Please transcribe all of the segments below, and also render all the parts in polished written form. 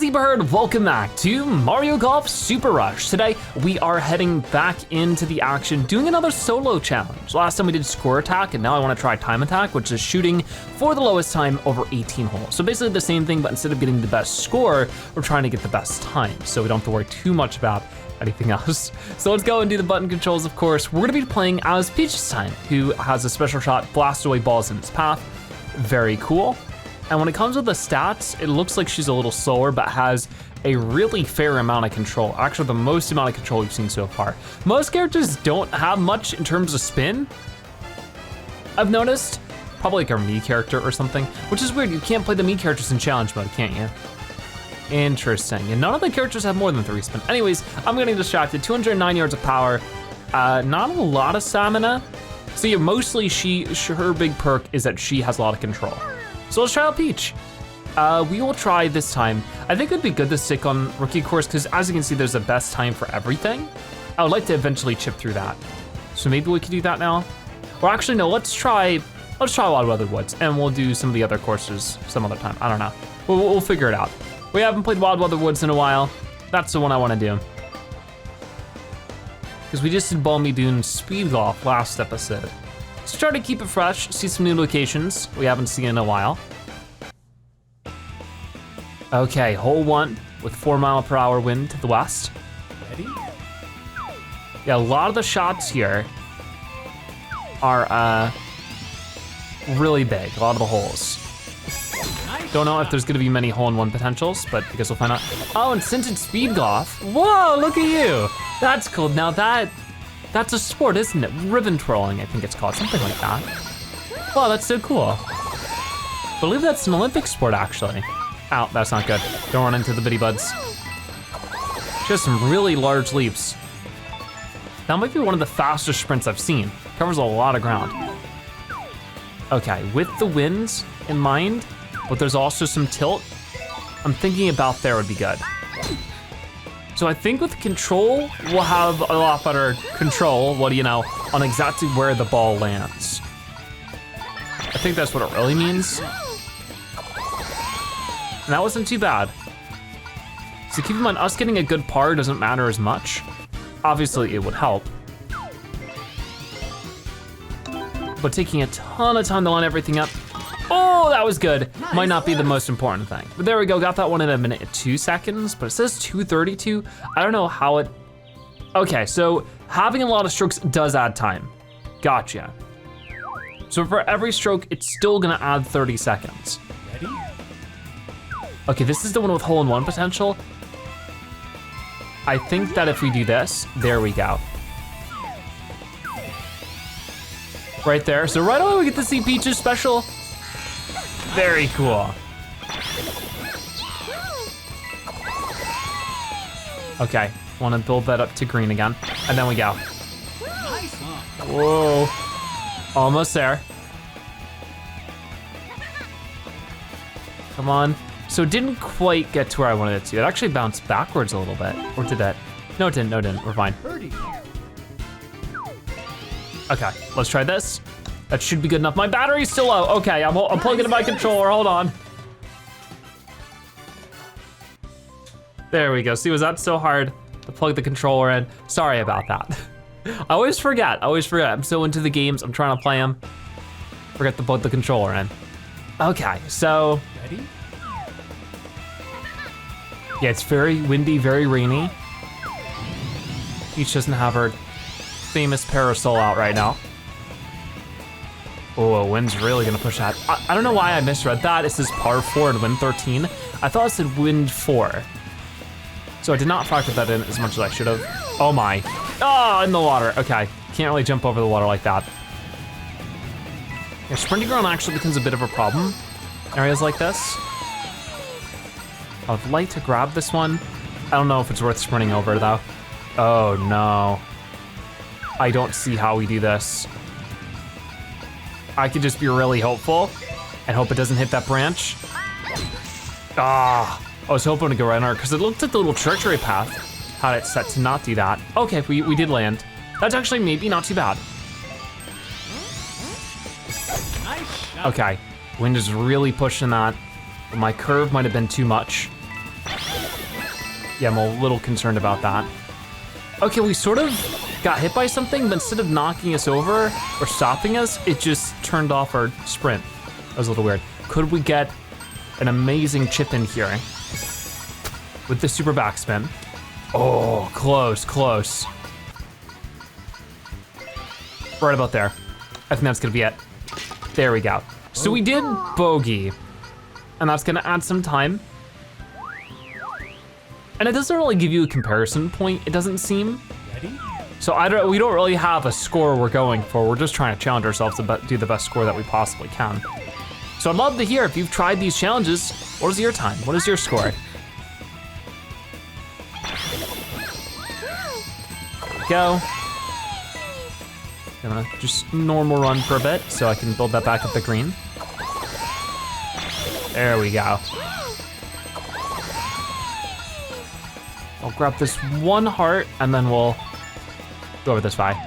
Lizzie Bird, welcome back to Mario Golf Super Rush. Today, we are heading back into the action, doing another solo challenge. Last time we did score attack, and now I wanna try time attack, which is shooting for the lowest time over 18 holes. So basically the same thing, but instead of getting the best score, we're trying to get the best time, so we don't have to worry too much about anything else. So let's go and do the button controls, of course. We're gonna be playing as Peach this time, who has a special shot, blast away balls in its path. Very cool. And when it comes to the stats, it looks like she's a little slower, but has a really fair amount of control. Actually, the most amount of control we've seen so far. Most characters don't have much in terms of spin, I've noticed. Probably like our Mii character or something, which is weird. You can't play the Mii characters in challenge mode, can't you? Interesting, and none of the characters have more than 3 spin. Anyways, I'm getting distracted. 209 yards of power, not a lot of stamina. So yeah, mostly her big perk is that she has a lot of control. So let's try out Peach. We will try this time. I think it'd be good to stick on rookie course because as you can see, there's a best time for everything. I would like to eventually chip through that. So maybe we could do that now. Or actually no, let's try Wild Weather Woods and we'll do some of the other courses some other time. I don't know, we'll figure it out. We haven't played Wild Weather Woods in a while. That's the one I wanna do. Because we just did Balmy Dune Speed Golf last episode. So try to keep it fresh, see some new locations we haven't seen in a while. Okay, hole 1 with 4-mile-per-hour wind to the west. Ready? Yeah, a lot of the shots here are really big, a lot of the holes. Don't know if there's gonna be many hole-in-one potentials, but I guess we'll find out. Oh, and Scented Speed Golf. Whoa, look at you. That's cool. Now that's a sport, isn't it? Ribbon twirling, I think it's called, something like that. Wow, that's so cool. I believe that's an Olympic sport, actually. Ow, that's not good. Don't run into the bitty buds. She has some really large leaps. That might be one of the fastest sprints I've seen. Covers a lot of ground. Okay, with the winds in mind, but there's also some tilt, I'm thinking about there would be good. So I think with control, we'll have a lot better control, what do you know, on exactly where the ball lands. I think that's what it really means. And that wasn't too bad. So keep in mind, us getting a good par doesn't matter as much. Obviously it would help. But taking a ton of time to line everything up, oh, that was good. Might not be the most important thing. But there we go, got that one in 1 minute and 2 seconds, but it says 2:32. I don't know how it, okay, so having a lot of strokes does add time. Gotcha. So for every stroke, it's still gonna add 30 seconds. Ready? Okay, this is the one with hole-in-one potential. I think that if we do this, there we go. Right there, so right away we get to see Peach's special. Very cool. Okay, wanna build that up to green again, and then we go. Whoa, almost there. Come on. So it didn't quite get to where I wanted it to. It actually bounced backwards a little bit, or did that? No, it didn't, we're fine. Okay, let's try this. That should be good enough. My battery's still low. Okay, I'm plugging in my controller, hold on. There we go. See, was that so hard to plug the controller in? Sorry about that. I always forget. I'm so into the games, I'm trying to play them. Forget to plug the controller in. Okay, so. Ready? Yeah, it's very windy, very rainy. Peach doesn't have her famous parasol out right now. Oh, wind's really gonna push that. I don't know why I misread that. It says par 4 and wind 13. I thought it said wind 4. So I did not factor that in as much as I should have. Oh my. Oh, in the water. Okay, can't really jump over the water like that. Yeah, sprinting around actually becomes a bit of a problem. Areas like this. I would like to grab this one. I don't know if it's worth sprinting over though. Oh no. I don't see how we do this. I could just be really hopeful and hope it doesn't hit that branch. Ah, I was hoping to go right under because it looked like the little treachery path had it set to not do that. Okay, we did land. That's actually maybe not too bad. Okay, wind is really pushing that. My curve might have been too much. Yeah, I'm a little concerned about that. Okay, we sort of got hit by something, but instead of knocking us over or stopping us, it just turned off our sprint. That was a little weird. Could we get an amazing chip in here with the super backspin? Oh, close, close. Right about there. I think that's gonna be it. There we go. So we did bogey, and that's gonna add some time. And it doesn't really give you a comparison point, it doesn't seem. Ready? So we don't really have a score we're going for. We're just trying to challenge ourselves to do the best score that we possibly can. So I'd love to hear if you've tried these challenges, what is your time? What is your score? There we go. I'm gonna just normal run for a bit so I can build that back up the green. There we go. I'll grab this one heart and then we'll go over this way.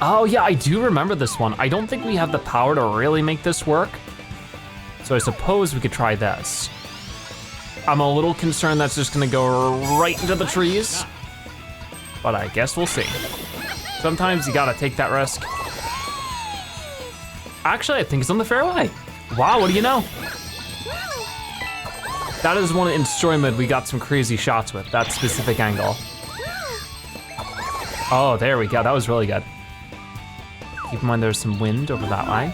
Oh yeah, I do remember this one. I don't think we have the power to really make this work. So I suppose we could try this. I'm a little concerned that's just gonna go right into the trees, but I guess we'll see. Sometimes you gotta take that risk. Actually, I think it's on the fairway. Wow, what do you know? That is one in story mode we got some crazy shots with, that specific angle. Oh, there we go, that was really good. Keep in mind there's some wind over that way.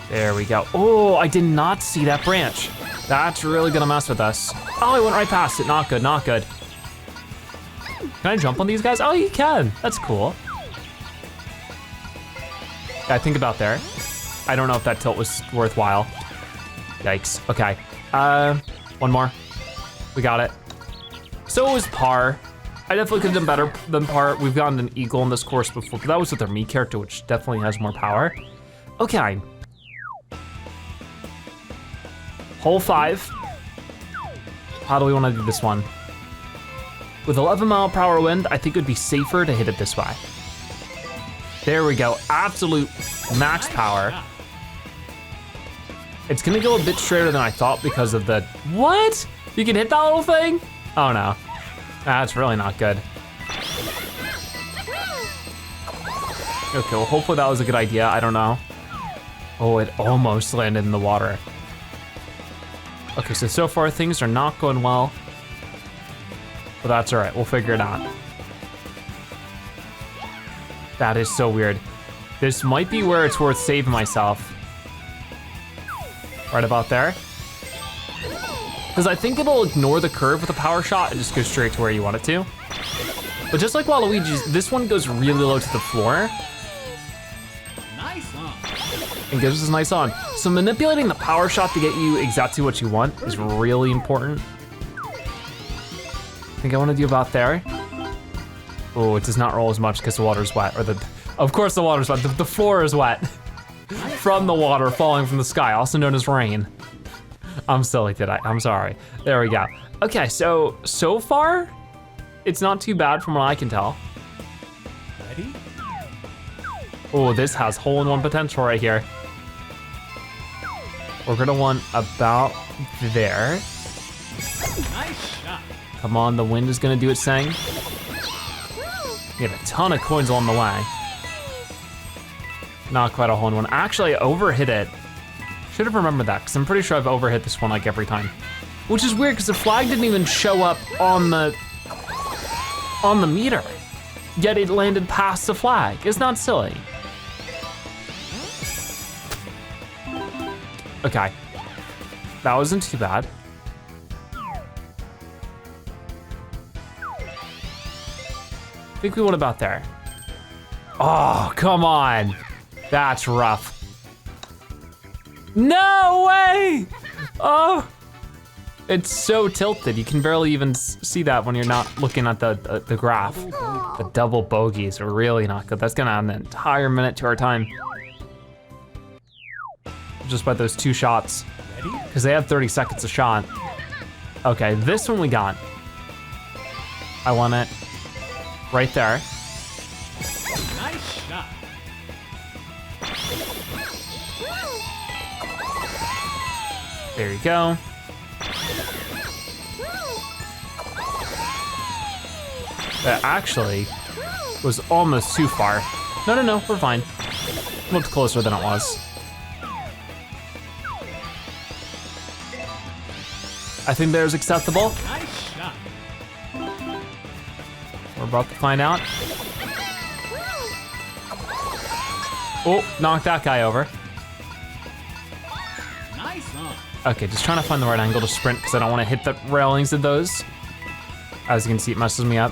There we go. Oh, I did not see that branch. That's really gonna mess with us. Oh, I went right past it, not good, not good. Can I jump on these guys? Oh, you can, that's cool. Yeah, think about there. I don't know if that tilt was worthwhile. Yikes, okay. One more, we got it. So it was par. I definitely could have done better than par. We've gotten an eagle in this course before, but that was with our me character, which definitely has more power. Okay. Hole 5. How do we wanna do this one? With 11-mile-per-hour wind, I think it would be safer to hit it this way. There we go, absolute max power. It's gonna go a bit straighter than I thought because of the, what? You can hit that little thing? Oh no, that's really not good. Okay, well hopefully that was a good idea, I don't know. Oh, it almost landed in the water. Okay, so far things are not going well, but that's all right, we'll figure it out. That is so weird. This might be where it's worth saving myself. Right about there. Because I think it'll ignore the curve with a power shot and just go straight to where you want it to. But just like Waluigi's, this one goes really low to the floor. Nice on. And gives us a nice on. So manipulating the power shot to get you exactly what you want is really important. I think I want to do about there. Oh, it does not roll as much because the water's wet, or of course the water's wet, the floor is wet from the water falling from the sky, also known as rain. I'm silly today, I'm sorry. There we go. Okay, so far, it's not too bad from what I can tell. Ready? Oh, this has hole-in-one potential right here. We're gonna want about there. Nice shot. Come on, the wind is gonna do its thing. We have a ton of coins along the way. Not quite a hole-in-one. Actually, I overhit it. Should have remembered that, because I'm pretty sure I've overhit this one like every time. Which is weird, because the flag didn't even show up on the meter. Yet it landed past the flag. It's not silly. Okay, that wasn't too bad. I think we went about there. Oh, come on. That's rough. No way! Oh, it's so tilted. You can barely even see that when you're not looking at the graph. The double bogeys are really not good. That's gonna add an entire minute to our time. Just by those 2 shots. Because they have 30 seconds a shot. Okay, this one we got. I want it right there. Nice shot. There you go. That actually was almost too far. No, we're fine. Looked closer than it was. I think there's acceptable. Nice shot. We're about to find out. Oh, knocked that guy over. Nice on. Okay, just trying to find the right angle to sprint because I don't want to hit the railings of those. As you can see, it messes me up.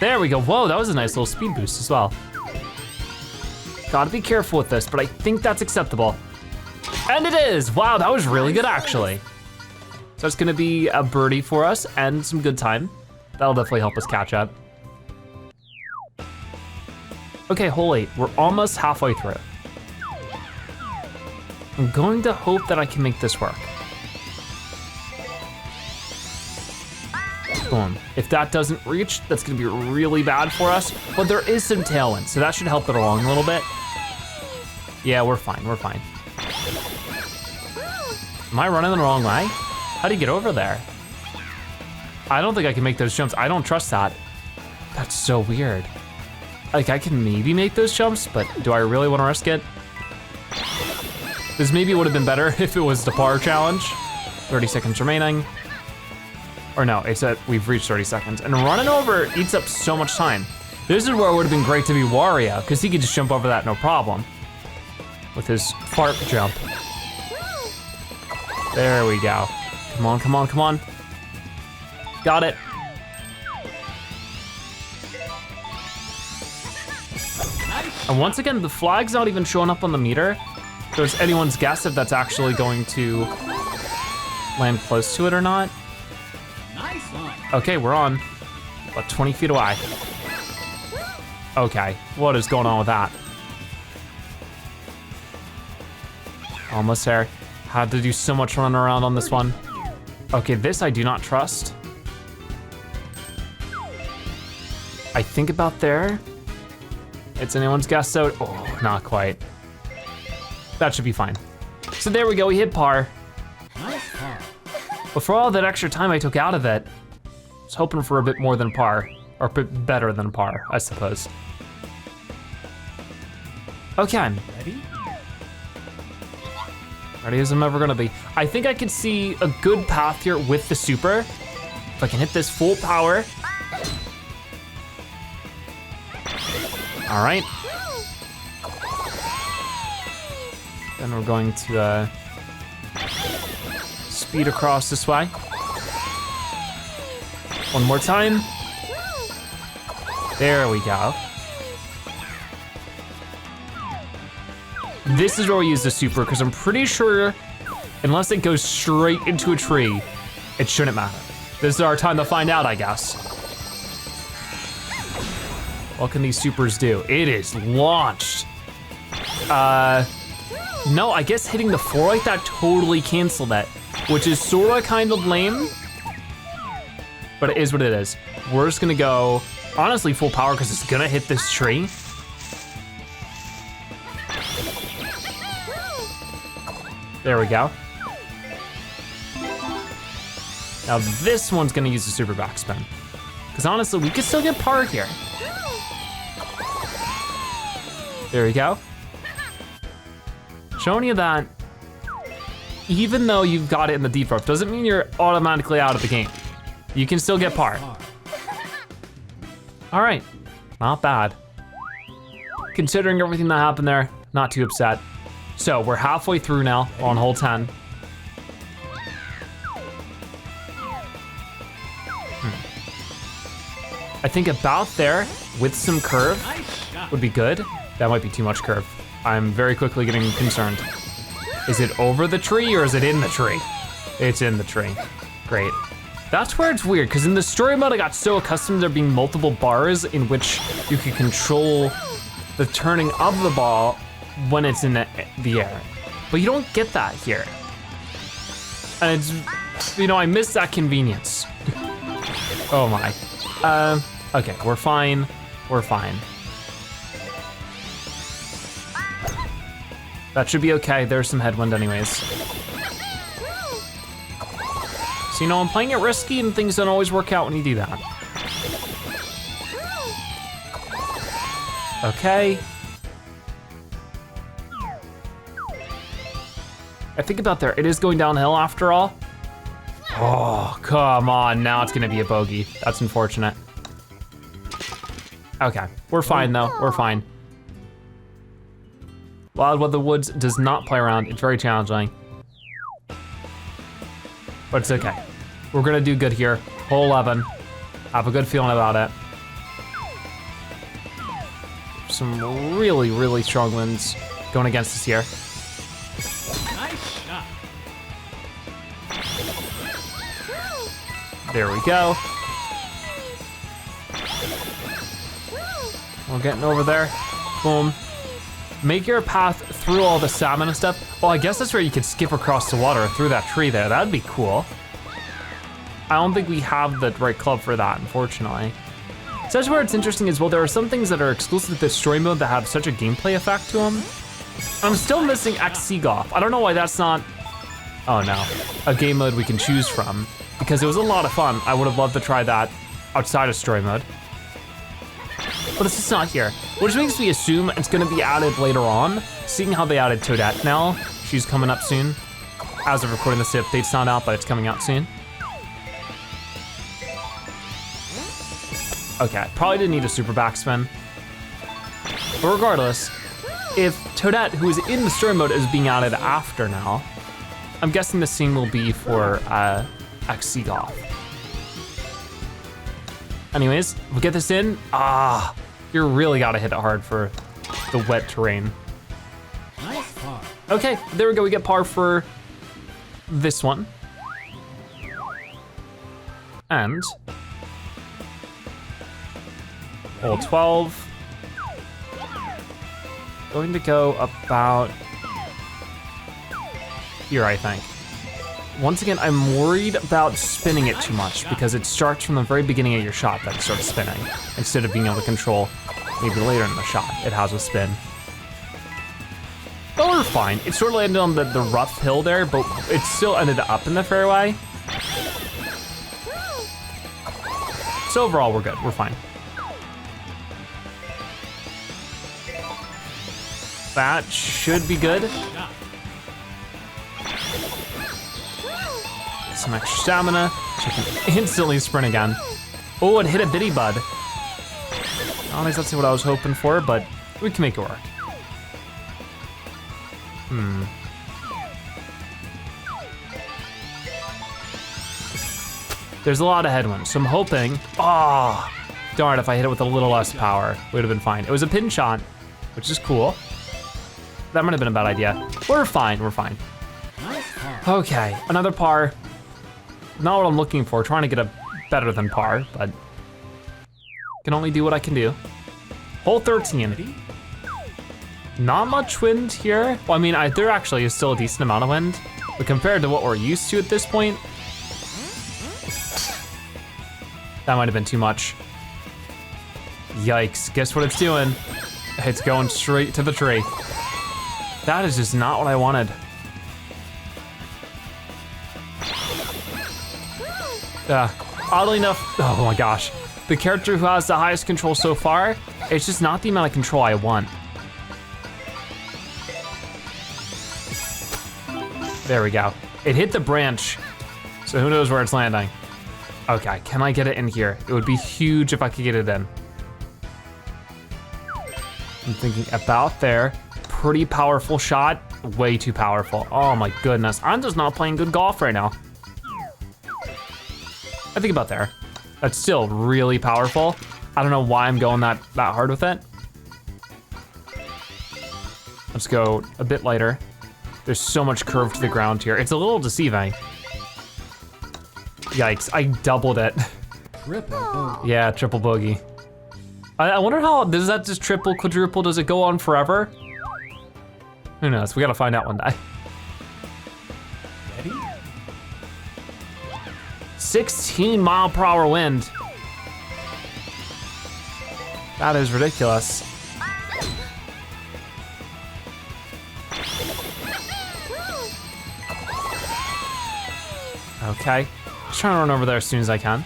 There we go. Whoa, that was a nice little speed boost as well. Gotta be careful with this, but I think that's acceptable. And it is. Wow, that was really good actually. So it's gonna be a birdie for us and some good time. That'll definitely help us catch up. Okay, hole 8, we're almost halfway through. I'm going to hope that I can make this work. Boom. If that doesn't reach, that's gonna be really bad for us, but there is some tailwind, so that should help it along a little bit. Yeah, we're fine, we're fine. Am I running the wrong way? How do you get over there? I don't think I can make those jumps. I don't trust that. That's so weird. Like, I can maybe make those jumps, but do I really wanna risk it? This maybe would have been better if it was the par challenge. 30 seconds remaining. Or no, it's at, we've reached 30 seconds. And running over eats up so much time. This is where it would have been great to be Wario, because he could just jump over that no problem. With his fart jump. There we go. Come on, come on, come on. Got it. And once again, the flag's not even showing up on the meter. So it's anyone's guess if that's actually going to land close to it or not. Nice on. Okay, we're on. About 20 feet away. Okay, what is going on with that? Almost there. Had to do so much running around on this one. Okay, this I do not trust. I think about there. It's anyone's guess, so, oh, not quite. That should be fine. So there we go, we hit par. Nice par. But for all that extra time I took out of it, I was hoping for a bit more than par, or a bit better than par, I suppose. Okay. Ready? Ready as I'm ever gonna be. I think I could see a good path here with the super. If I can hit this full power. All right. Then we're going to speed across this way. One more time. There we go. This is where we use the super, because I'm pretty sure, unless it goes straight into a tree, it shouldn't matter. This is our time to find out, I guess. What can these supers do? It is launched. No, I guess hitting the 4 like that totally canceled it, which is sorta kind of lame, but it is what it is. We're just gonna go, honestly, full power, because it's gonna hit this tree. There we go. Now this one's gonna use the super backspin. Because honestly, we could still get par here. There we go. Showing you that even though you've got it in the deep rough, doesn't mean you're automatically out of the game. You can still get par. All right, not bad. Considering everything that happened there, not too upset. So we're halfway through now on hole 10. I think about there with some curve would be good. That might be too much curve. I'm very quickly getting concerned. Is it over the tree or is it in the tree? It's in the tree. Great. That's where it's weird, because in the story mode I got so accustomed to there being multiple bars in which you could control the turning of the ball when it's in the air. But you don't get that here. And it's, you know, I miss that convenience. Oh my. Okay, we're fine. We're fine. That should be okay. There's some headwind anyways. So, you know, I'm playing it risky and things don't always work out when you do that. Okay. I think about there, it is going downhill after all. Oh, come on, now it's gonna be a bogey. That's unfortunate. Okay, we're fine though, we're fine. Wild Weather Woods does not play around, it's very challenging. But it's okay. We're gonna do good here. Hole 11, have a good feeling about it. Some really, really strong winds going against us here. Nice shot. There we go. We're getting over there. Boom. Make your path through all the salmon and stuff. Well, I guess that's where you could skip across the water through that tree there. That'd be cool. I don't think we have the right club for that, unfortunately. So that's where it's interesting as well. There are some things that are exclusive to the story mode that have such a gameplay effect to them. I'm still missing XC Golf. I don't know why that's not, oh no, a game mode we can choose from, because it was a lot of fun. I would have loved to try that outside of story mode. But it's just not here, which makes me assume it's gonna be added later on, seeing how they added Toadette now. She's coming up soon. As of recording this, the update's not out, but it's coming out soon. Okay, probably didn't need a super backspin. But regardless, if Toadette, who is in the story mode, is being added after now, I'm guessing the scene will be for XC Golf. Anyways, we'll get this in. Ah, you really gotta hit it hard for the wet terrain. Nice par. Okay, there we go, we get par for this one. And hole 12. Going to go about here, I think. Once again, I'm worried about spinning it too much because it starts from the very beginning of your shot that it starts spinning, instead of being able to control maybe later in the shot, it has a spin. But we're fine. It sort of landed on the rough hill there, but it still ended up in the fairway. So overall, we're good, we're fine. That should be good. Some extra stamina, so I can instantly sprint again. Oh, and hit a bitty bud. I don't think that's what I was hoping for, but we can make it work. There's a lot of headwinds, so I'm hoping, oh, darn, if I hit it with a little less power, it would have been fine. It was a pin shot, which is cool. That might have been a bad idea. We're fine, we're fine. Okay, another par. Not what I'm looking for, trying to get a better than par, but can only do what I can do. Hole 13. Not much wind here. Well, I mean, there actually is still a decent amount of wind, but compared to what we're used to at this point, that might have been too much. Yikes, guess what it's doing? It's going straight to the tree. That is just not what I wanted. Oddly enough, oh my gosh. The character who has the highest control so far, it's just not the amount of control I want. There we go. It hit the branch, so who knows where it's landing. Okay, can I get it in here? It would be huge if I could get it in. I'm thinking about there. Pretty powerful shot, way too powerful. Oh my goodness, I'm just not playing good golf right now. I think about there. That's still really powerful. I don't know why I'm going that hard with it. Let's go a bit lighter. There's so much curve to the ground here. It's a little deceiving. Yikes, I doubled it. Triple bogey. Yeah, triple bogey. I wonder how, does that just triple, quadruple, does it go on forever? Who knows, we gotta find out one day. Ready? 16-mile-per-hour wind. That is ridiculous. Okay, Just trying to run over there as soon as I can.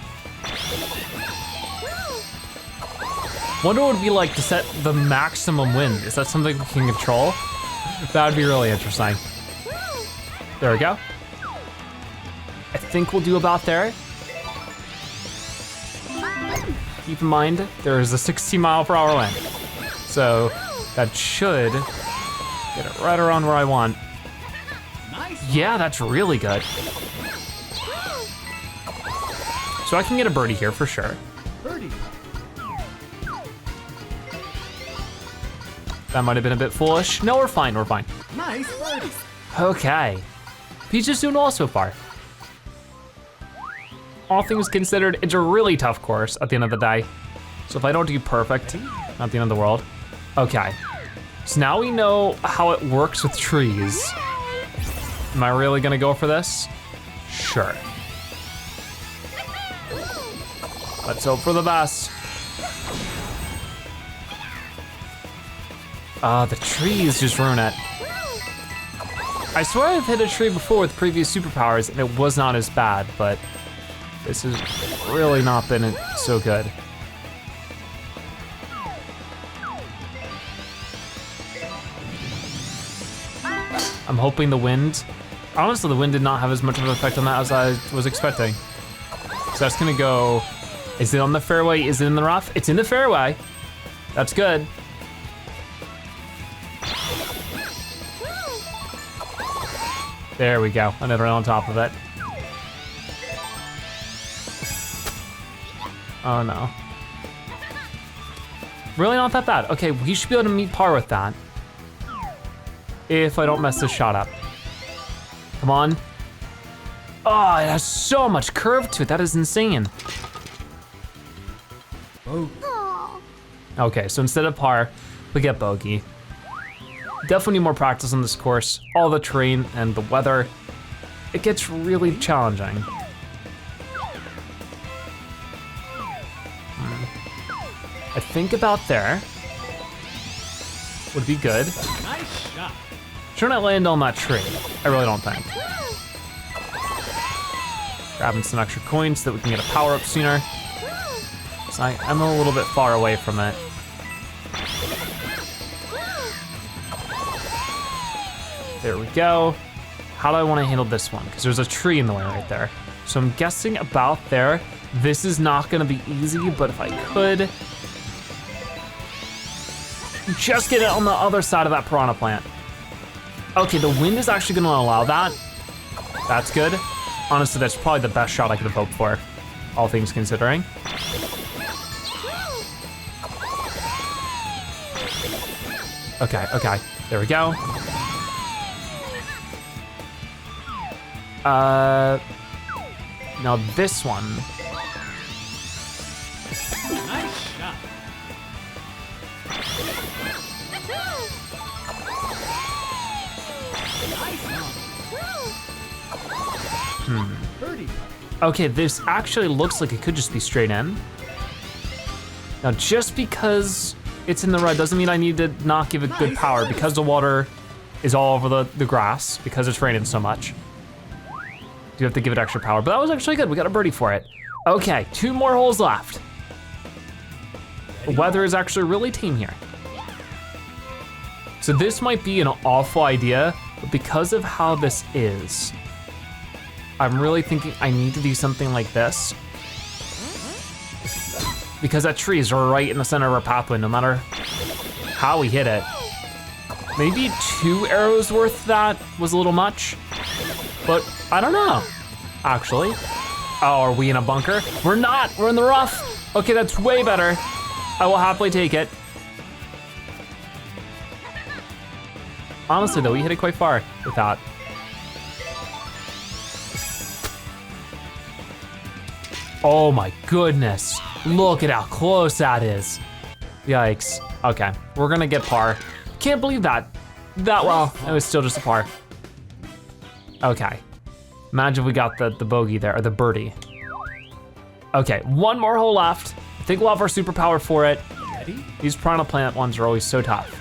Wonder what it would be like to set the maximum wind. Is that something we can control? That would be really interesting. There we go. I think we'll do about there. Keep in mind, there is a 16-mile-per-hour wind. So that should get it right around where I want. Yeah, that's really good. So I can get a birdie here for sure. Birdie. That might have been a bit foolish. No, we're fine, we're fine. Nice birdie. Okay. Peach is doing well so far. All things considered, it's a really tough course at the end of the day. So if I don't do perfect, not the end of the world. Okay, so now we know how it works with trees. Am I really gonna go for this? Sure. Let's hope for the best. The trees just ruin it. I swear I've hit a tree before with previous superpowers and it was not as bad, but this has really not been so good. I'm hoping the wind, honestly the wind did not have as much of an effect on that as I was expecting. So that's gonna go, is it on the fairway? Is it in the rough? It's in the fairway. That's good. There we go, another on top of it. Oh no. Really not that bad. Okay, we should be able to meet par with that. If I don't mess this shot up. Come on. Oh, it has so much curve to it, that is insane. Bogey. Okay, so instead of par, we get bogey. Definitely need more practice on this course. All the terrain and the weather, it gets really challenging. I think about there would be good. Nice shot. Should not land on that tree. I really don't think. Grabbing some extra coins so that we can get a power up sooner. So I'm a little bit far away from it. There we go. How do I want to handle this one? Because there's a tree in the way right there. So I'm guessing about there. This is not gonna be easy, but if I could just get it on the other side of that piranha plant. Okay, the wind is actually gonna allow that. That's good. Honestly, that's probably the best shot I could have hoped for, all things considering. Okay, okay, there we go. Now this one. Nice shot. Birdie. Okay, this actually looks like it could just be straight in. Now, just because it's in the red doesn't mean I need to not give it good power because the water is all over the grass because it's raining so much. Do have to give it extra power, but that was actually good. We got a birdie for it. Okay, 2 more holes left. The weather is actually really tame here. So this might be an awful idea, but because of how this is, I'm really thinking I need to do something like this. Because that tree is right in the center of our pathway, no matter how we hit it. Maybe 2 arrows worth of that was a little much, but I don't know, actually. Oh, are we in a bunker? We're not, we're in the rough. Okay, that's way better. I will happily take it. Honestly though, we hit it quite far with that. Oh my goodness. Look at how close that is. Yikes. Okay, we're gonna get par. Can't believe that. That well, it was still just a par. Okay. Imagine we got the bogey there, or the birdie. Okay, 1 more hole left. I think we'll have our superpower for it. Ready? These piranha plant ones are always so tough.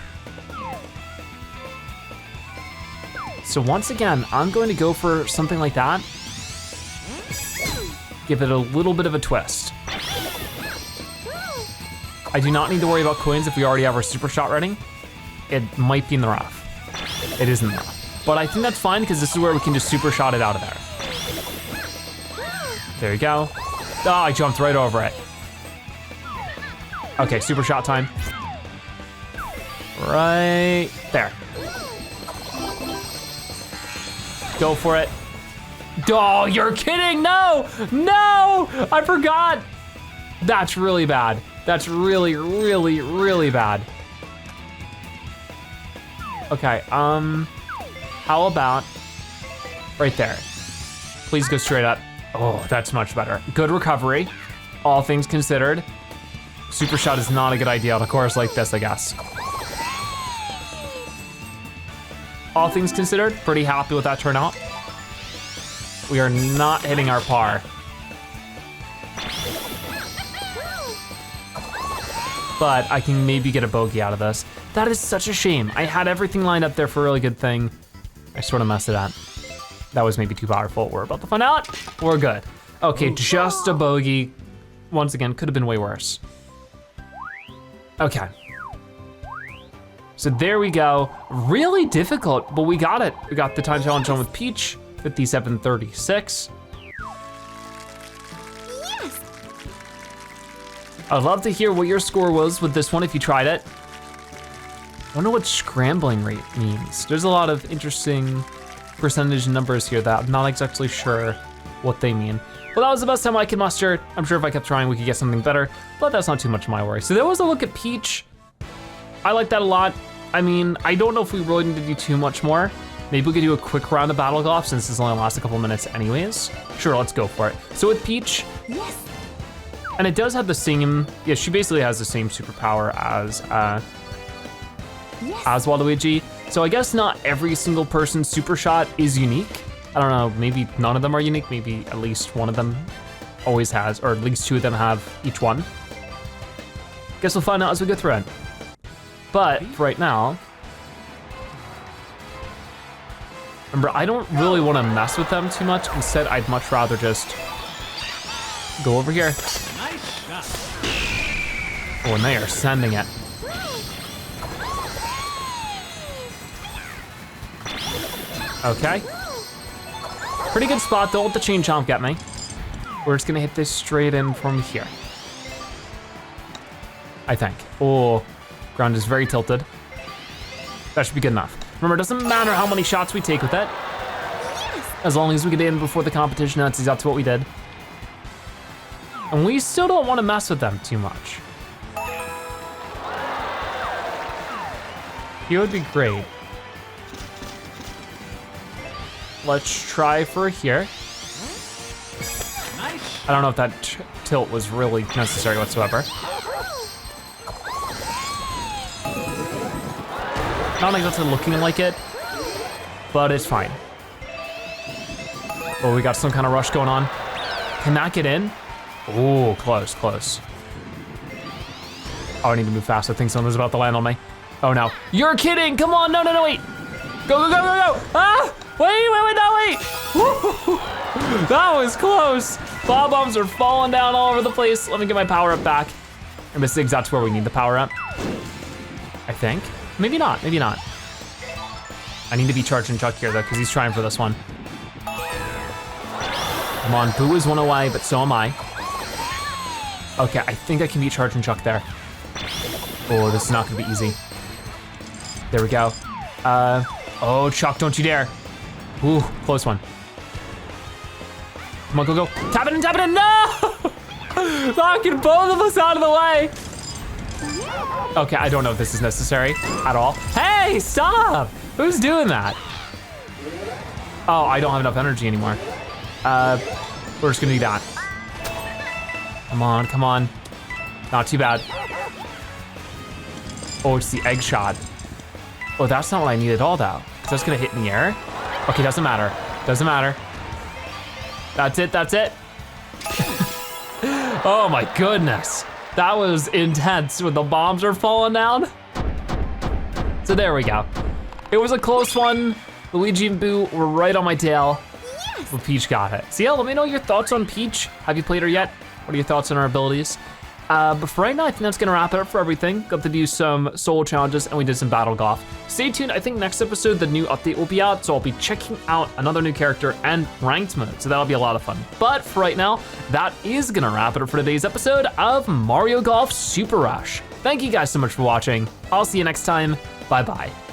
So once again, I'm going to go for something like that. give it a little bit of a twist. I do not need to worry about coins if we already have our super shot ready. It might be in the rough. It is in the rough. But I think that's fine because this is where we can just super shot it out of there. There you go. Oh, I jumped right over it. Okay, super shot time. Right there. Go for it. Oh, you're kidding, no! No, I forgot. That's really bad. That's really, really, really bad. Okay, how about right there? Please go straight up. Oh, that's much better. Good recovery, all things considered. Super shot is not a good idea on a course like this, I guess. All things considered, pretty happy with that turnout. We are not hitting our par. But I can maybe get a bogey out of this. That is such a shame. I had everything lined up there for a really good thing. I sort of messed it up. That was maybe too powerful. We're about to find out. We're good. Okay, just a bogey. Once again, could have been way worse. Okay. So there we go. Really difficult, but we got it. We got the time challenge on with Peach, 57:36. Yes. I'd love to hear what your score was with this one if you tried it. I wonder what scrambling rate means. There's a lot of interesting percentage numbers here that I'm not exactly sure what they mean. Well, that was the best time I could muster. I'm sure if I kept trying, we could get something better, but that's not too much of my worry. So there was a look at Peach. I like that a lot. I mean, I don't know if we really need to do too much more. Maybe we could do a quick round of Battle Golf since this only lasts a couple minutes anyways. Sure, let's go for it. So with Peach, Yes. and it does have the same, yeah, she basically has the same superpower as Waluigi. So I guess not every single person's super shot is unique. I don't know, maybe none of them are unique. Maybe at least one of them always has, or at least two of them have each one. Guess we'll find out as we go through it. But for right now, remember, I don't really want to mess with them too much. Instead, I'd much rather just go over here. Nice shot. Oh, and they are sending it. Okay. Pretty good spot, don't let the chain chomp get me. We're just gonna hit this straight in from here. I think. Oh, ground is very tilted. That should be good enough. Remember, it doesn't matter how many shots we take with it. As long as we get in before the competition, that's exactly what we did. And we still don't wanna mess with them too much. Here would be great. Let's try for here. Nice. I don't know if that tilt was really necessary whatsoever. Not exactly looking like it, but it's fine. Oh, we got some kind of rush going on. Can that get in? Oh, close, close. Oh, I need to move fast. I think someone's about to land on me. Oh no, you're kidding, come on, no, no, no, wait. Go, go, go, go, go, ah! Wait, wait, wait, no, wait! Woo! That was close. Bob-ombs are falling down all over the place. Let me get my power up back. And this is that's where we need the power up. I think. Maybe not, maybe not. I need to be charging Chuck here though, because he's trying for this one. Come on, Boo is one away, but so am I. Okay, I think I can beat charging Chuck there. Oh, this is not gonna be easy. There we go. Oh, Chuck, don't you dare. Ooh, close one. Come on, go, go. Tap it in, no! Knocking both of us out of the way. Okay, I don't know if this is necessary at all. Hey, stop! Who's doing that? Oh, I don't have enough energy anymore. We're just gonna do that. Come on, come on. Not too bad. Oh, it's the egg shot. Oh, that's not what I need at all though. So that's gonna hit in the air. Okay, doesn't matter, doesn't matter. That's it, that's it. Oh my goodness. That was intense when the bombs are falling down. So there we go. It was a close one. Luigi and Boo were right on my tail. Yes. but Peach got it. So yeah, let me know your thoughts on Peach. Have you played her yet? What are your thoughts on her abilities? But for right now, I think that's gonna wrap it up for everything. Got to do some solo challenges and we did some battle golf. Stay tuned, I think next episode, the new update will be out, so I'll be checking out another new character and ranked mode, so that'll be a lot of fun. But for right now, that is gonna wrap it up for today's episode of Mario Golf Super Rush. Thank you guys so much for watching. I'll see you next time, bye-bye.